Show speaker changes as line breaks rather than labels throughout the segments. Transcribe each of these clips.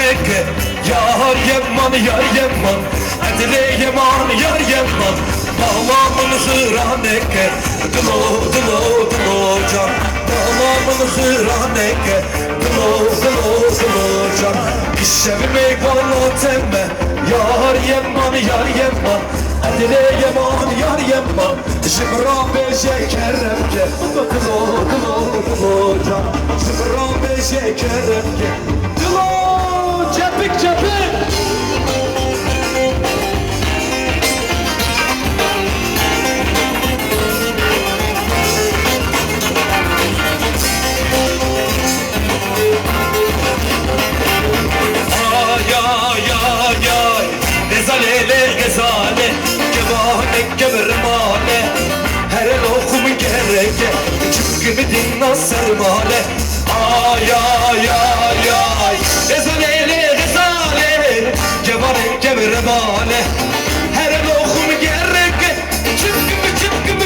neke Yar yeman yar yeman Edile yeman yar yeman Bağlamın hıraneke Dılo dılo dılo can Bağlamın hıraneke Dılo dılo dılo can İşevime valla temme Yar yeman yar yeman Edile yeman yar yeman Jibra beje keremke Dılo dılo dılo can Jibra beje keremke Dılo cepik cepik Gezale, kevane, kevermane Her el okumun gereke Çünkü dinna sermale Ay ay ay ay Gezale, gezale Kevane, kevermane Her el okumun gereke Çünkü dinna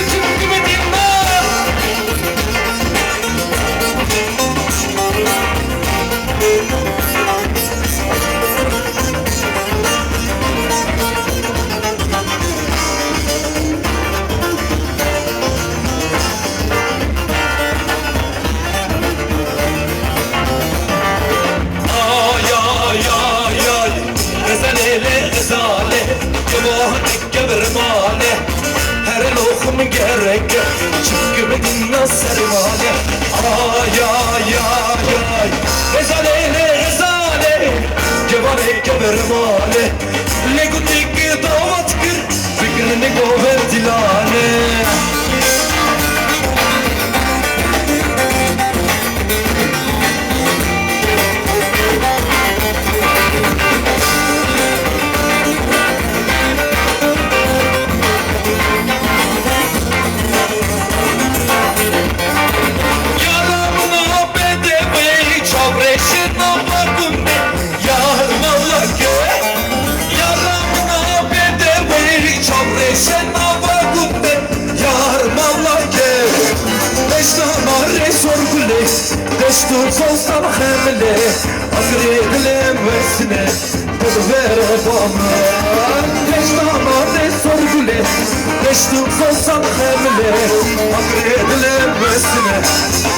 Kevermane her lokum gerek çünkü bedinna sermane ay ay ay ay rezale kevare kevermane legutik davat kır fikrini govertilane Destur solsan hemle Agredilem vesine Tedvere bana Deştama ne sorgule Destur solsan hemle Agredilem vesine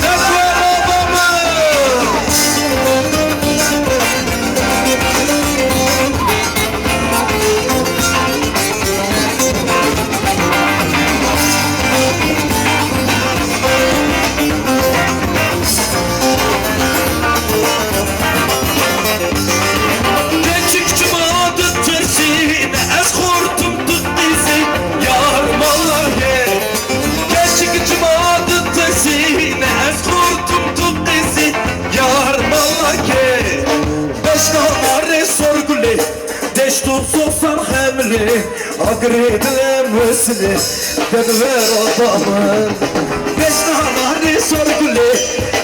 Tedvere bana Destur solsan hemle Agredilem vesine Tedver adamın Destur sorgule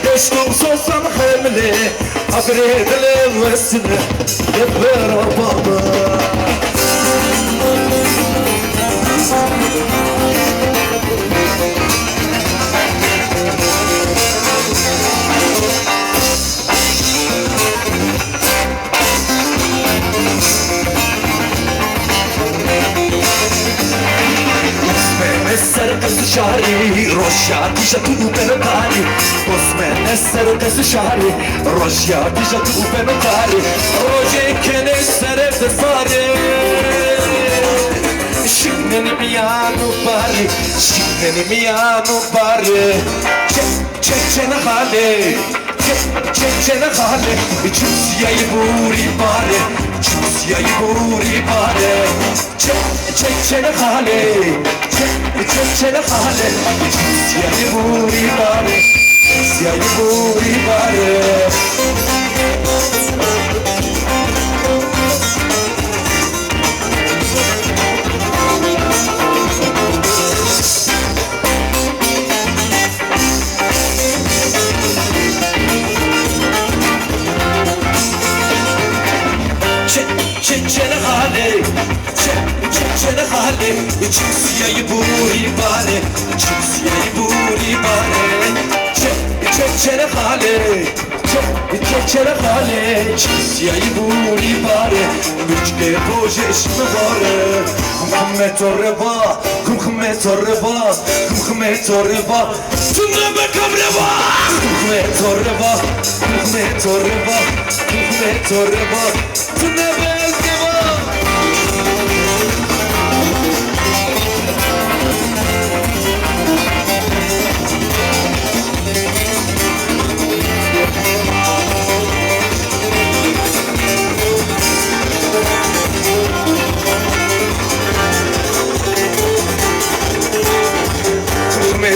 Destur solsan hemle Agredilem vesine Tedver adamın Shari, Rosha, Tisha, tu penotari. Cosmen, essere te shari, Rosha, Tisha, tu penotari. Roje, che ne sarebbe fare? Scimene miano pare, scimene miano pare. C'è na hale, c'è na hale. Giusia i buri pare, giusia i buri pare. C'è na hale. C'è la fale, sia di buri pare, sia di buri pare. C'è la fale, c'è la fale, sia di buri pare, sia di buri pare. C'è la fale. Kecere hale Çiziyayı buri bare Müçke bojeş mi bare Kumkume torreba Kumkume torreba Kumkume torreba Tünneme kabreba Kumkume torreba Kumkume torreba Kumkume torreba Tünneme ezgeba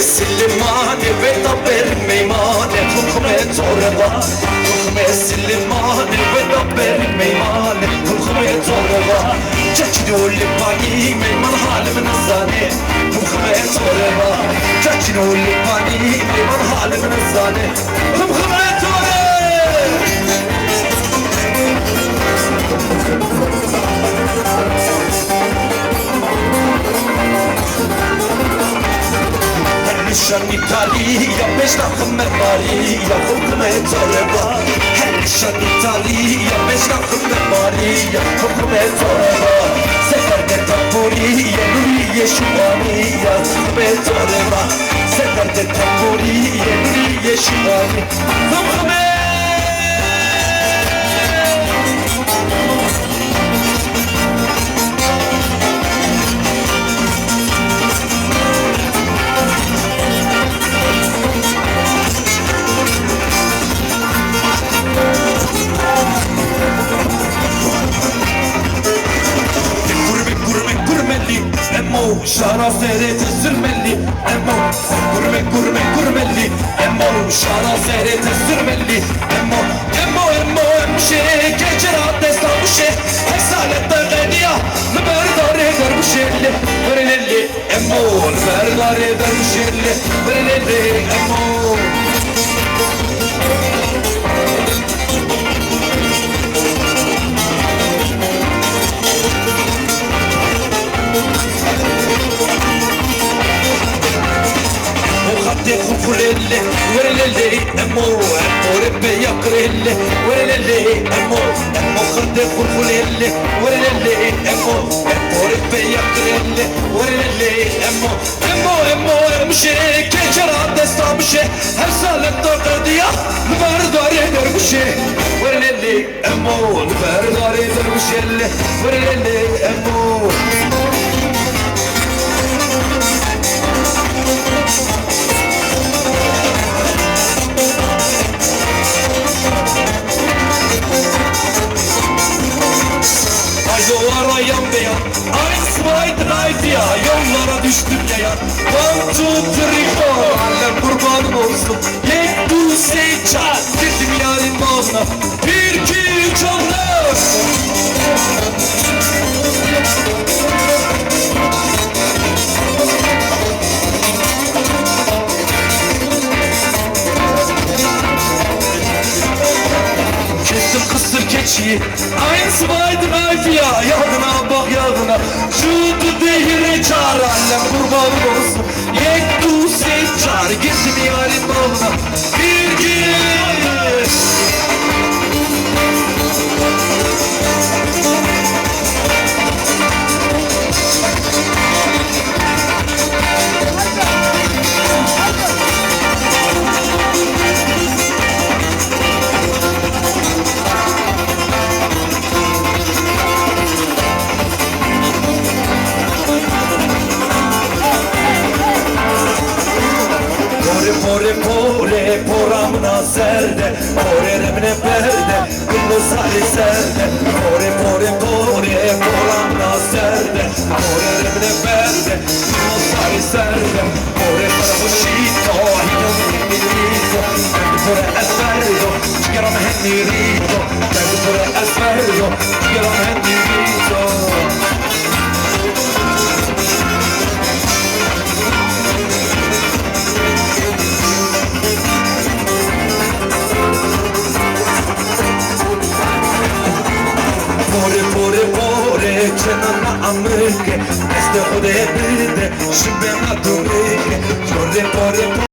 Silimane ve da bermeymane Kumkume torreba Kumkume silimane ve da bermeymane Kumkume torreba Çeçino lipani meyman halimin zane Kumkume torreba Çeçino lipani meyman halimin zane Kumkume torreba Nişan İtalya beşnakım Maria Kumkume torreba Nişan İtalya beşnakım Maria Kumkume torreba Seferde tamburiye nuriye şumaniya Kumkume torreba Seferde tamburiye nuriye şumani Kumkume Şara seyret sürmeli Emo gurme Emo şara seyret sürmeli Emo emşe Geçer adesta bu şey Heksalette geniya Müberdar eder bu şeyli Vereleli Emo Müberdar eder bu şeyli Vereleli Emo Kukulele, verelele, emo, rebe yakrele, verelele, emo, kırde kukulele, verelele, emo, rebe yakrele, verelele, emo, emşe, geçer adesta bir şey, her salette kırdıya, müberdar eder bu şey, verelele, emo, müberdar eder bu şey, verelele, emo. Yollara yan beyan Eins, zwei, drei, ya Yollara düştüm ya 1, 2, 3, 4 Allem kurbanım olsun Yek du seyçar Girdim yarın bağına 1, 2, 3 Allah Kestim kısır keçiyi Eins, zwei, drei, ya Yağdına bak yağdına Şu değiri çağır Allem kurbanım olsun Yek du seyçar Girdim yarın bağına 1, 2 Poramna serde, poreremne perde, kullu sari serde, pore, poramna serde, poreremne perde, kullu sari serde, pore parabushito, hidonito, pore asferdo, chigaram hendirito, pore asferdo, chigaram hendirito. Cenana amırke, este o de birde, și pe mă dumike, pore,